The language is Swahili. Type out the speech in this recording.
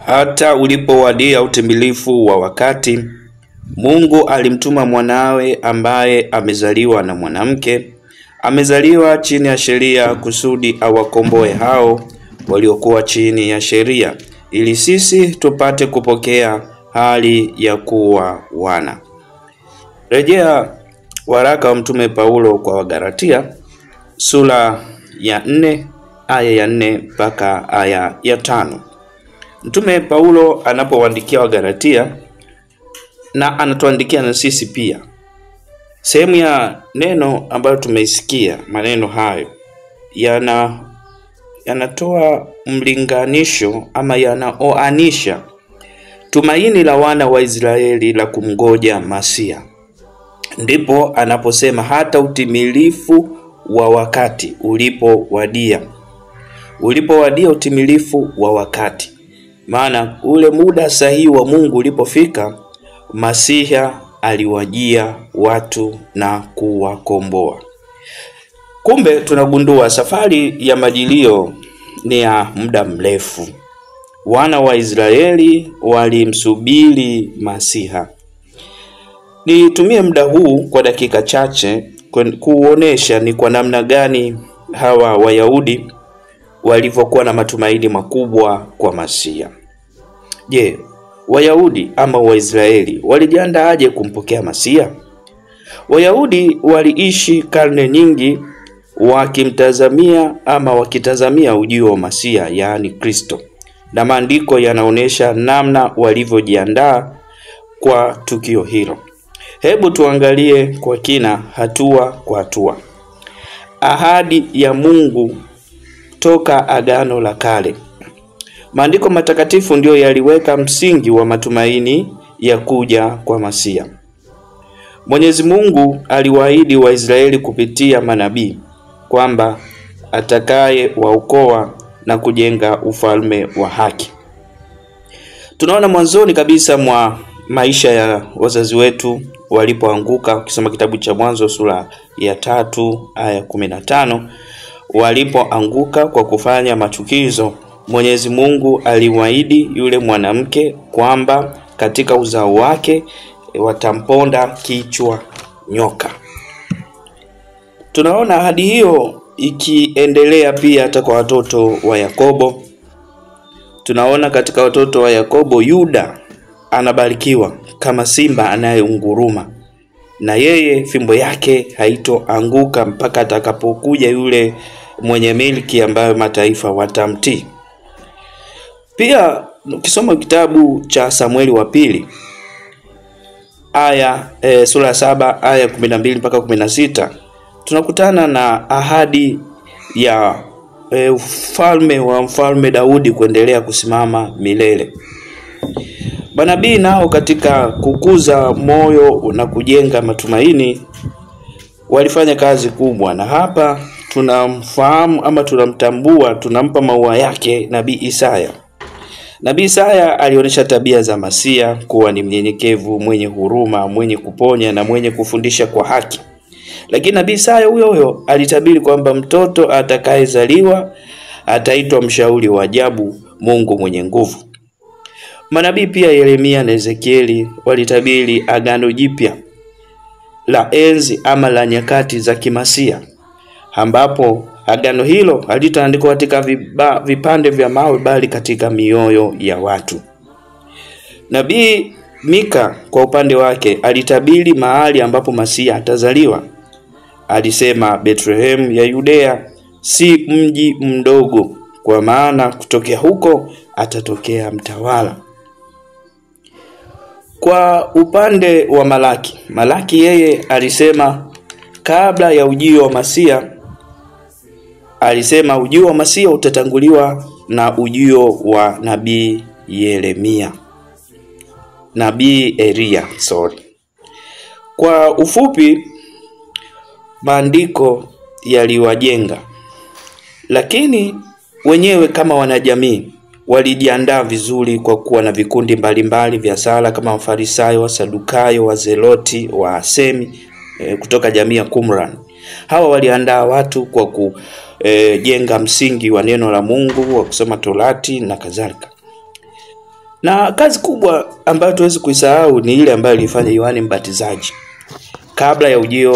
Hata ulipowadia utimilifu wa wakati, Mungu alimtuma mwanawe ambaye amezaliwa na mwanamke, amezaliwa chini ya sheria kusudi awakomboe hao waliokuwa chini ya sheria, ili sisi tupate kupokea hali ya kuwa wana. Rejea waraka wa Mtume Paulo kwa Wagalatia sura ya 4 aya ya 4 mpaka aya ya 5. Mtume Paulo anapowaandikia Wagalatia na anatuandikia na sisi pia. Sehemu ya neno ambayo tumeisikia, maneno hayo yanatoa mlinganisho ama yanaoanisha tumaini la wana wa Israeli la kumgoja Masia. Ndipo anaposema hata utimilifu wa wakati ulipowadia utimilifu wa wakati. Maana ule muda sahihi wa Mungu ulipofika, Masiha aliwajia watu na kuwakomboa. Kumbe tunagundua safari ya majilio ni ya muda mrefu. Wana wa Israeli walimsubiri Masiha. Nitumie muda huu kwa dakika chache kuonesha ni kwa namna gani hawa Wayahudi walivyokuwa na matumaini makubwa kwa Masiha. Je, Wayahudi ama Waisraeli walijiandaaje kumpokea Masiha? Wayahudi waliishi karne nyingi wakitazamia ujio wa Masiha, yaani Kristo. Na maandiko yanaonesha namna walivyojiandaa kwa tukio hilo. Hebu tuangalie kwa kina hatua kwa hatua. Ahadi ya Mungu toka Agano la Kale. Maandiko matakatifu ndio yaliweka msingi wa matumaini ya kuja kwa Masiha. Mwenyezi Mungu aliwaahidi Waisraeli kupitia manabii kwamba atakaye waokoa na kujenga ufalme wa haki. Tunaona mwanzoni kabisa mwa maisha ya wazazi wetu walipoanguka. Ukisoma kitabu cha Mwanzo sura ya 3 aya 15, walipoanguka kwa kufanya machukizo, Mwenyezi Mungu aliwaahidi yule mwanamke kwamba katika uzao wake watamponda kichwa nyoka. Tunaona ahadi hiyo ikiendelea pia hata kwa watoto wa Yakobo. Tunaona katika watoto wa Yakobo, Yuda anabarikiwa kama simba anayeunguruma, na yeye fimbo yake haitoanguka mpaka atakapokuja yule mwenye milki ambaye mataifa watamtii. Pia ukisoma kitabu cha Samueli wa pili sura 7 aya 12 mpaka 16, tunakutana na ahadi ya ufalme wa mfalme Daudi kuendelea kusimama milele. Manabii nao katika kukuza moyo na kujenga matumaini walifanya kazi kubwa, na hapa tunamfahamu ama tunamtambua, tunampa maua yake Nabii Isaya. Nabii Isaya alionyesha tabia za Masiha kuwa ni mnyenyekevu, mwenye huruma, mwenye kuponya na mwenye kufundisha kwa haki. Lakini Nabii Isaya huyo alitabiri kwamba mtoto atakayezaliwa ataitwa mshauri wa ajabu, Mungu mwenye nguvu. Manabii pia Yeremia na Ezekieli walitabiri agano jipya la enzi ama la nyakati za kimasiha, ambapo agano hilo halitaandikwa katika vipande vya mawe bali katika mioyo ya watu. Nabii Mika kwa upande wake alitabiri mahali ambapo Masiha atazaliwa. Alisema Bethlehem ya Yudea si mji mdogo, kwa maana kutokea huko atatokea mtawala. Kwa upande wa Malaki yeye alisema kabla ya ujio wa Masiha, alisema ujio wa Masiha utatanguliwa na ujio wa nabii Elia. Kwa ufupi, maandiko yaliwajenga, lakini wenyewe kama wanajamii walijiandaa vizuri kwa kuwa na vikundi mbalimbali vya sala kama Mafarisayo, Wasadukayo, Wazeloti, Waasemi kutoka jamii ya Qumran. Hawa waliandaa watu kwa kujenga msingi wa neno la Mungu, wa kusoma Torati na kadhalika. Na kazi kubwa ambayo tuwezi kuisahau ni ile ambayo ilifanya Yohane Mbatizaji kabla ya ujio